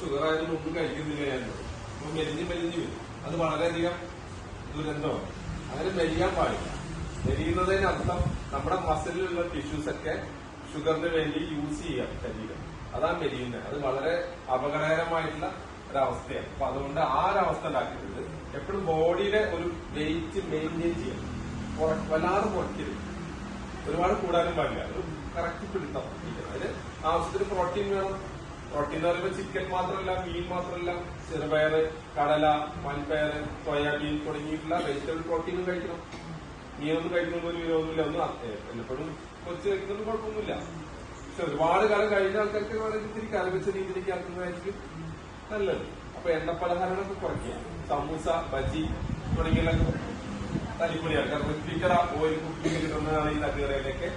Sugar ആയതുകൊണ്ട് ഒന്നും കഴിക്കുന്നില്ല ഞാൻ. അപ്പൊ മെലിഞ്ഞ് വരും. അത് വളരെയധികം ദുരന്തമാണ്. അങ്ങനെ മെലിയാൻ പാടില്ല. മെലിയുന്നതിനർത്ഥം നമ്മുടെ മസിലിലുള്ള ടിഷ്യൂസ് ഒക്കെ ഷുഗറിന് വേണ്ടി യൂസ് ചെയ്യാം ശരീരം. അതാണ് മെലിയുന്നത്. അത് വളരെ അപകടകരമായിട്ടുള്ള ഒരവസ്ഥയാണ്. അപ്പൊ അതുകൊണ്ട് ആ ഒരവസ്ഥ ഉണ്ടാക്കിയിട്ടുണ്ട്. എപ്പോഴും ബോഡിയിലെ ഒരു വെയിറ്റ് മെയിൻറ്റെയിൻ ചെയ്യണം. വല്ലാതെ കുറയ്ക്കരുത്, ഒരുപാട് കൂടാനും പാടില്ല. ഒരു കറക്റ്റ് പിടുത്തം. അതിന് ആവശ്യത്തിന് പ്രോട്ടീൻ വേണം. പ്രോട്ടീൻ എന്ന് പറയുമ്പോൾ ചിക്കൻ മാത്രമല്ല, മീൻ മാത്രമല്ല, ചെറുപയറ്, കടല, മൺപയറ്, സോയാബീൻ തുടങ്ങിയിട്ടുള്ള വെജിറ്റബിൾ പ്രോട്ടീനും കഴിക്കണം. മീനൊന്നും കഴിക്കുന്ന ഒരു വിരോധമില്ല. ഒന്നും എപ്പോഴും കുറച്ച് കഴിക്കുന്നൊന്നും കുഴപ്പമൊന്നുമില്ല. പക്ഷെ ഒരുപാട് കാലം കഴിഞ്ഞ ആൾക്കാർക്ക് വളരെ ഇത്തിരി കലവെച്ച രീതിയിലേക്ക് ആക്കുന്നതായിരിക്കും നല്ലത്. അപ്പൊ എണ്ണപ്പലഹാരങ്ങളൊക്കെ കുറയ്ക്കുക. സമൂസ, ബജി തുടങ്ങിയുള്ള തല്ലിപ്പൊളിയാണ്. കാരണം ലിറ്റർ ഓയിൽ കുക്കിംഗ് കിട്ടുന്നതാണ് ഈ തട്ടുകടയിലേക്ക്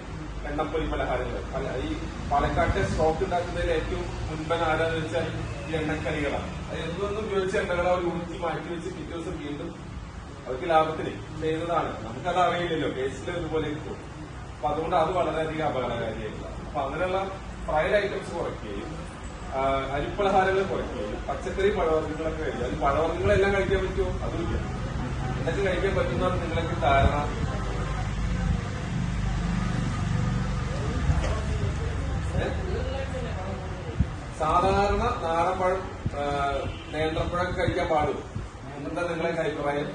എണ്ണപ്പൊലി പലഹാരങ്ങൾ. ഈ പാലക്കാട്ടെ സ്റ്റോക്ക് ഉണ്ടാക്കുന്നതിൽ ഏറ്റവും മുൻപൻ ആരാന്ന് വെച്ചാൽ ഈ എണ്ണക്കറികളാണ്. അത് എന്തൊന്നും ഉപയോഗിച്ച എണ്ണകളെ അവർ ഊറ്റി മാറ്റി വെച്ച് പിറ്റേ ദിവസം വീണ്ടും അവർക്ക് ലാഭത്തിന് ചെയ്യുന്നതാണ്. നമുക്കത് അറിയില്ലല്ലോ, ടേസ്റ്റിൽ ഇതുപോലെ കിട്ടും. അപ്പൊ അതുകൊണ്ട് അത് വളരെയധികം അപകടകാരിയായിട്ടില്ല. അപ്പൊ അങ്ങനെയുള്ള ഫ്രൈഡ് ഐറ്റംസ് കുറയ്ക്കുകയും അരിപ്പലഹാരങ്ങൾ കുറയ്ക്കുകയും പച്ചക്കറി പഴവർഗ്ഗങ്ങളൊക്കെ കഴിക്കും. അതിൽ പഴവർഗ്ഗങ്ങളെല്ലാം കഴിക്കാൻ പറ്റുമോ? അതുമില്ല. എന്തൊക്കെ കഴിക്കാൻ പറ്റുന്നതാണ് നിങ്ങളൊക്കെ ധാരണ? സാധാരണ നാടൻപഴം, നേന്ത്രപ്പഴം കഴിക്കാൻ പാടും. എന്താ നിങ്ങളെ അഭിപ്രായം?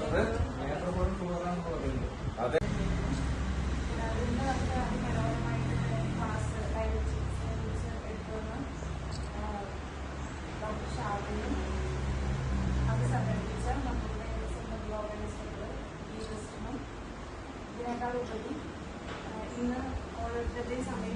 അതെ. ഇതിനേക്കാളുപരി ഇന്ന് ഓരോരുത്തരുടെയും സമയം